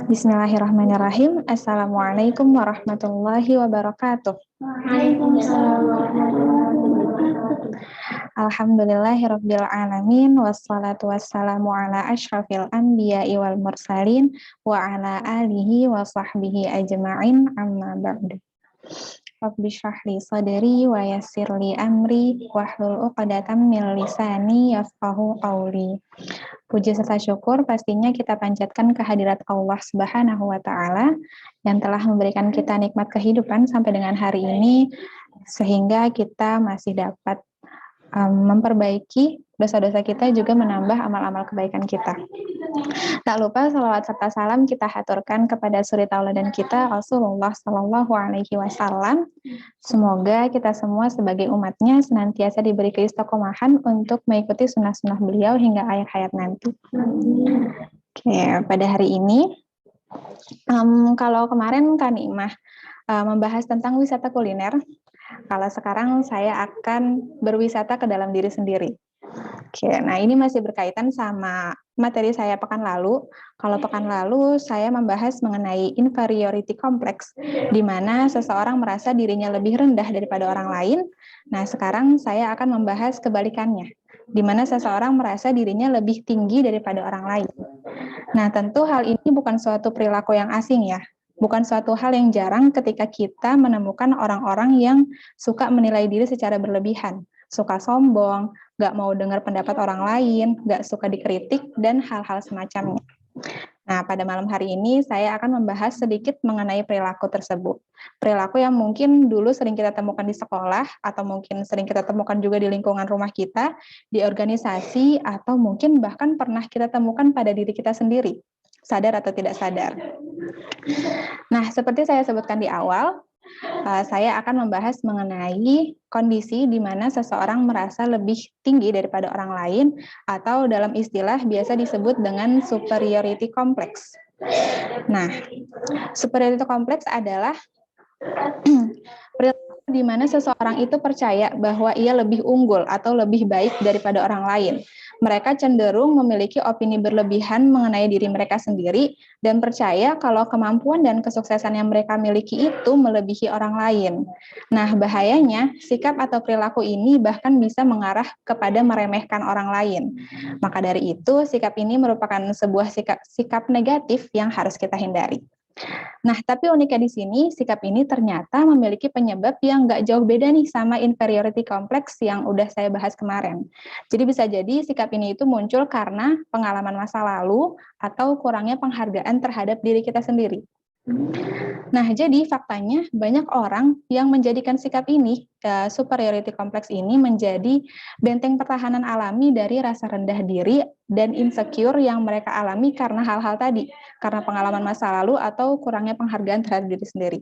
Bismillahirrahmanirrahim. Assalamualaikum warahmatullahi wabarakatuh. Waalaikumsalam warahmatullahi wabarakatuh. Alhamdulillahirabbil alamin wassalatu wassalamu ala asyrafil anbiya'i wal mursalin wa ala alihi wa sahbihi ajma'in amma ba'du. Rabbi shrah li sadri wa yassir li amri wahlul 'uqdatam min lisani yafqahu qawli. Puji serta syukur pastinya kita panjatkan kehadirat Allah Subhanahu wa taala yang telah memberikan kita nikmat kehidupan sampai dengan hari ini sehingga kita masih dapat memperbaiki dosa-dosa kita, juga menambah amal-amal kebaikan kita. Tak lupa salawat serta salam kita haturkan kepada suri tauladan kita Rasulullah Shallallahu Alaihi Wasallam. Semoga kita semua sebagai umatnya senantiasa diberi keistiqomahan untuk mengikuti sunnah-sunnah beliau hingga akhir hayat nanti. Oke, pada hari ini kalau kemarin Kak Nimah membahas tentang wisata kuliner, kalau sekarang saya akan berwisata ke dalam diri sendiri. Oke, nah ini masih berkaitan sama materi saya pekan lalu. Kalau pekan lalu saya membahas mengenai inferiority complex, di mana seseorang merasa dirinya lebih rendah daripada orang lain. Nah, sekarang saya akan membahas kebalikannya, di mana seseorang merasa dirinya lebih tinggi daripada orang lain. Nah, tentu hal ini bukan suatu perilaku yang asing ya. Bukan suatu hal yang jarang ketika kita menemukan orang-orang yang suka menilai diri secara berlebihan, suka sombong, gak mau dengar pendapat orang lain, gak suka dikritik, dan hal-hal semacamnya. Nah, pada malam hari ini saya akan membahas sedikit mengenai perilaku tersebut. Perilaku yang mungkin dulu sering kita temukan di sekolah, atau mungkin sering kita temukan juga di lingkungan rumah kita, di organisasi, atau mungkin bahkan pernah kita temukan pada diri kita sendiri, sadar atau tidak sadar. Nah, seperti saya sebutkan di awal, saya akan membahas mengenai kondisi di mana seseorang merasa lebih tinggi daripada orang lain, atau dalam istilah biasa disebut dengan superiority complex. Nah, superiority complex adalah perilaku di mana seseorang itu percaya bahwa ia lebih unggul atau lebih baik daripada orang lain. Mereka cenderung memiliki opini berlebihan mengenai diri mereka sendiri dan percaya kalau kemampuan dan kesuksesan yang mereka miliki itu melebihi orang lain. Nah, bahayanya, sikap atau perilaku ini bahkan bisa mengarah kepada meremehkan orang lain. Maka dari itu, sikap ini merupakan sebuah sikap negatif yang harus kita hindari. Nah, tapi uniknya di sini, sikap ini ternyata memiliki penyebab yang nggak jauh beda nih sama inferiority complex yang udah saya bahas kemarin. Jadi bisa jadi sikap ini itu muncul karena pengalaman masa lalu atau kurangnya penghargaan terhadap diri kita sendiri. Nah, jadi faktanya banyak orang yang menjadikan sikap ini, superiority complex ini menjadi benteng pertahanan alami dari rasa rendah diri dan insecure yang mereka alami karena hal-hal tadi, karena pengalaman masa lalu atau kurangnya penghargaan terhadap diri sendiri.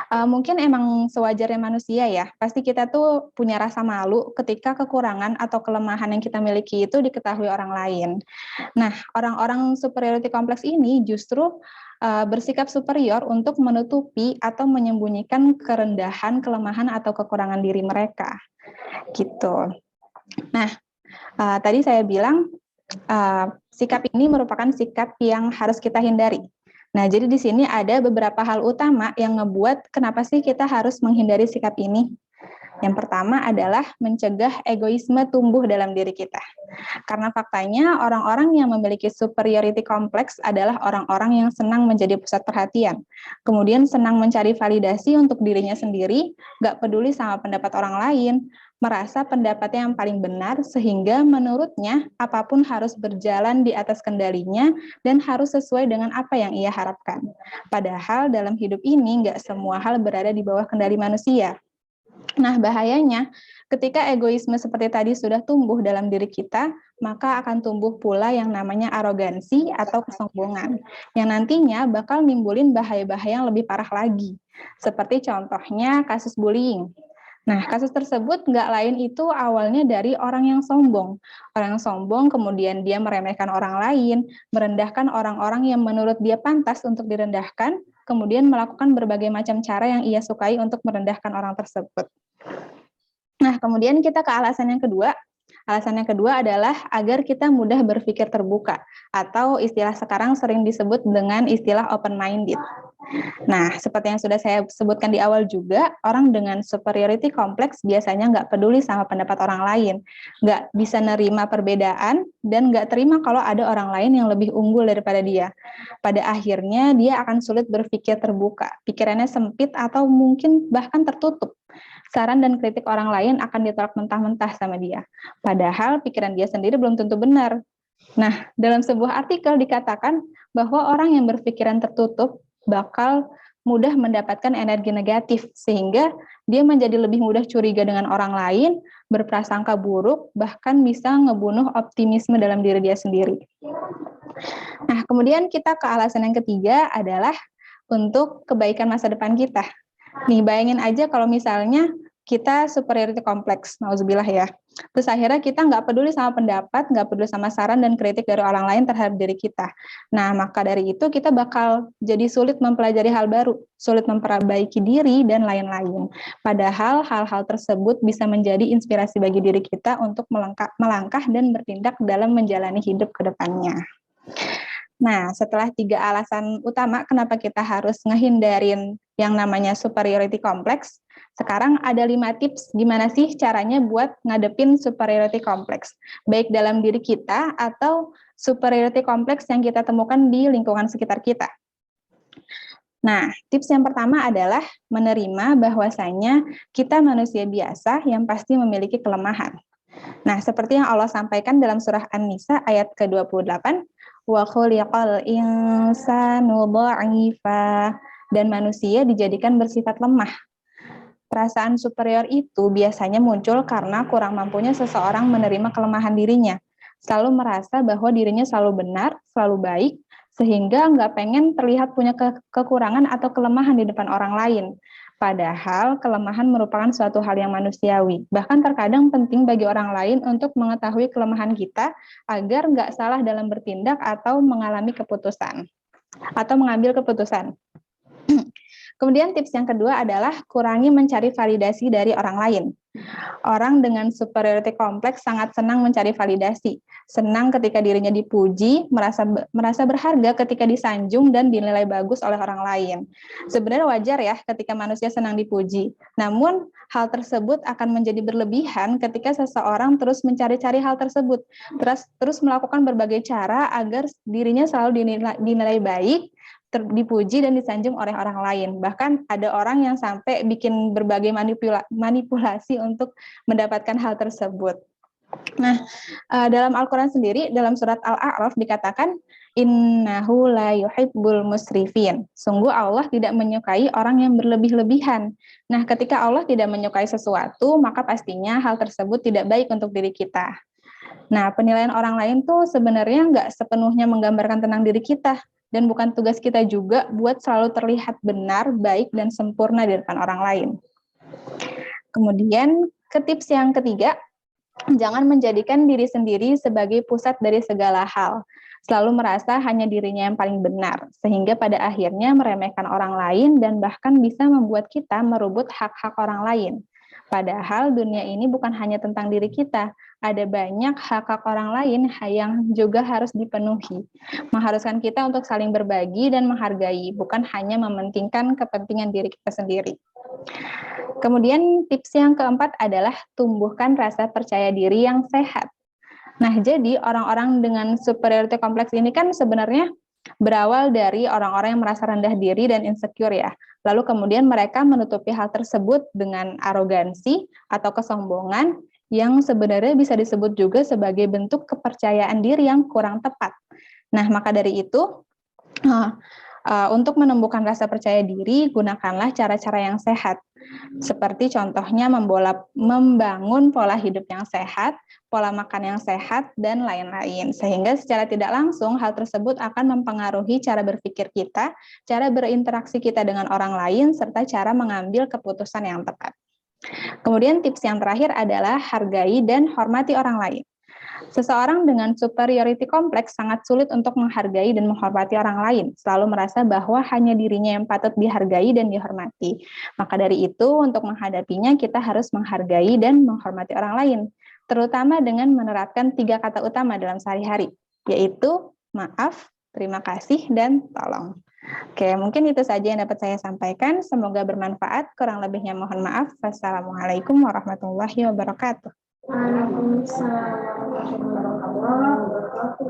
Mungkin emang sewajarnya manusia ya, pasti kita tuh punya rasa malu ketika kekurangan atau kelemahan yang kita miliki itu diketahui orang lain. Nah, orang-orang superiority complex ini justru bersikap superior untuk menutupi atau menyembunyikan kerendahan, kelemahan, atau kekurangan diri mereka. Gitu. Nah, tadi saya bilang sikap ini merupakan sikap yang harus kita hindari. Nah, jadi di sini ada beberapa hal utama yang ngebuat kenapa sih kita harus menghindari sikap ini. Yang pertama adalah mencegah egoisme tumbuh dalam diri kita. Karena faktanya orang-orang yang memiliki superiority complex adalah orang-orang yang senang menjadi pusat perhatian. Kemudian senang mencari validasi untuk dirinya sendiri, gak peduli sama pendapat orang lain, merasa pendapatnya yang paling benar, sehingga menurutnya apapun harus berjalan di atas kendalinya dan harus sesuai dengan apa yang ia harapkan. Padahal dalam hidup ini gak semua hal berada di bawah kendali manusia. Nah, bahayanya ketika egoisme seperti tadi sudah tumbuh dalam diri kita, maka akan tumbuh pula yang namanya arogansi atau kesombongan, yang nantinya bakal nimbulin bahaya-bahaya yang lebih parah lagi. Seperti contohnya kasus bullying. Nah, kasus tersebut nggak lain itu awalnya dari orang yang sombong. Orang yang sombong kemudian dia meremehkan orang lain, merendahkan orang-orang yang menurut dia pantas untuk direndahkan, kemudian melakukan berbagai macam cara yang ia sukai untuk merendahkan orang tersebut. Nah, kemudian kita ke alasan yang kedua, Alasan yang kedua adalah agar kita mudah berpikir terbuka, atau istilah sekarang sering disebut dengan istilah open-minded. Nah, seperti yang sudah saya sebutkan di awal juga, orang dengan superiority complex biasanya nggak peduli sama pendapat orang lain, nggak bisa nerima perbedaan, dan nggak terima kalau ada orang lain yang lebih unggul daripada dia. Pada akhirnya, dia akan sulit berpikir terbuka, pikirannya sempit atau mungkin bahkan tertutup. Saran dan kritik orang lain akan ditolak mentah-mentah sama dia. Padahal pikiran dia sendiri belum tentu benar. Nah, dalam sebuah artikel dikatakan bahwa orang yang berpikiran tertutup bakal mudah mendapatkan energi negatif, sehingga dia menjadi lebih mudah curiga dengan orang lain, berprasangka buruk, bahkan bisa ngebunuh optimisme dalam diri dia sendiri. Nah, kemudian kita ke alasan yang ketiga adalah untuk kebaikan masa depan kita. Nih, bayangin aja kalau misalnya kita superiority complex, nauzubillah ya. Terus akhirnya kita nggak peduli sama pendapat, nggak peduli sama saran dan kritik dari orang lain terhadap diri kita. Nah, maka dari itu kita bakal jadi sulit mempelajari hal baru, sulit memperbaiki diri, dan lain-lain. Padahal hal-hal tersebut bisa menjadi inspirasi bagi diri kita untuk melangkah dan bertindak dalam menjalani hidup ke depannya. Nah, setelah 3 alasan utama kenapa kita harus ngehindarin yang namanya superiority complex, sekarang ada 5 tips gimana sih caranya buat ngadepin superiority complex, baik dalam diri kita atau superiority complex yang kita temukan di lingkungan sekitar kita. Nah, tips yang pertama adalah menerima bahwasanya kita manusia biasa yang pasti memiliki kelemahan. Nah, seperti yang Allah sampaikan dalam surah An-Nisa ayat ke-28, wa khuliqal insanu dha'ifa, dan manusia dijadikan bersifat lemah. Perasaan superior itu biasanya muncul karena kurang mampunya seseorang menerima kelemahan dirinya, selalu merasa bahwa dirinya selalu benar, selalu baik, sehingga nggak pengen terlihat punya kekurangan atau kelemahan di depan orang lain. Padahal kelemahan merupakan suatu hal yang manusiawi. Bahkan terkadang penting bagi orang lain untuk mengetahui kelemahan kita agar nggak salah dalam bertindak atau mengalami keputusan atau mengambil keputusan. Kemudian tips yang kedua adalah kurangi mencari validasi dari orang lain. Orang dengan superiority complex sangat senang mencari validasi. Senang ketika dirinya dipuji, merasa berharga ketika disanjung dan dinilai bagus oleh orang lain. Sebenarnya wajar ya ketika manusia senang dipuji. Namun hal tersebut akan menjadi berlebihan ketika seseorang terus mencari-cari hal tersebut. Terus melakukan berbagai cara agar dirinya selalu dinilai baik, dipuji dan disanjung oleh orang lain. Bahkan ada orang yang sampai bikin berbagai manipulasi untuk mendapatkan hal tersebut. Nah, dalam Al-Quran sendiri, dalam surat Al-A'raf dikatakan, innahu la yuhibbul musrifin. Sungguh Allah tidak menyukai orang yang berlebih-lebihan. Nah, ketika Allah tidak menyukai sesuatu, maka pastinya hal tersebut tidak baik untuk diri kita. Nah, penilaian orang lain tuh sebenarnya nggak sepenuhnya menggambarkan tentang diri kita, dan bukan tugas kita juga buat selalu terlihat benar, baik, dan sempurna di depan orang lain. Kemudian, ke tips yang ketiga, jangan menjadikan diri sendiri sebagai pusat dari segala hal. Selalu merasa hanya dirinya yang paling benar, sehingga pada akhirnya meremehkan orang lain dan bahkan bisa membuat kita merebut hak-hak orang lain. Padahal dunia ini bukan hanya tentang diri kita, ada banyak hak-hak orang lain yang juga harus dipenuhi. Mengharuskan kita untuk saling berbagi dan menghargai, bukan hanya mementingkan kepentingan diri kita sendiri. Kemudian tips yang keempat adalah tumbuhkan rasa percaya diri yang sehat. Nah, jadi orang-orang dengan superiority complex ini kan sebenarnya berawal dari orang-orang yang merasa rendah diri dan insecure ya. Lalu kemudian mereka menutupi hal tersebut dengan arogansi atau kesombongan yang sebenarnya bisa disebut juga sebagai bentuk kepercayaan diri yang kurang tepat. Nah, maka dari itu, untuk menumbuhkan rasa percaya diri, gunakanlah cara-cara yang sehat. Seperti contohnya membangun pola hidup yang sehat, pola makan yang sehat, dan lain-lain. Sehingga secara tidak langsung hal tersebut akan mempengaruhi cara berpikir kita, cara berinteraksi kita dengan orang lain, serta cara mengambil keputusan yang tepat. Kemudian tips yang terakhir adalah hargai dan hormati orang lain. Seseorang dengan superiority complex sangat sulit untuk menghargai dan menghormati orang lain, selalu merasa bahwa hanya dirinya yang patut dihargai dan dihormati. Maka dari itu, untuk menghadapinya kita harus menghargai dan menghormati orang lain. terutama dengan menerapkan 3 kata utama dalam sehari-hari, yaitu maaf, terima kasih, dan tolong. Oke, mungkin itu saja yang dapat saya sampaikan. Semoga bermanfaat. Kurang lebihnya mohon maaf. Wassalamualaikum warahmatullahi wabarakatuh. Waalaikumsalam warahmatullahi wabarakatuh.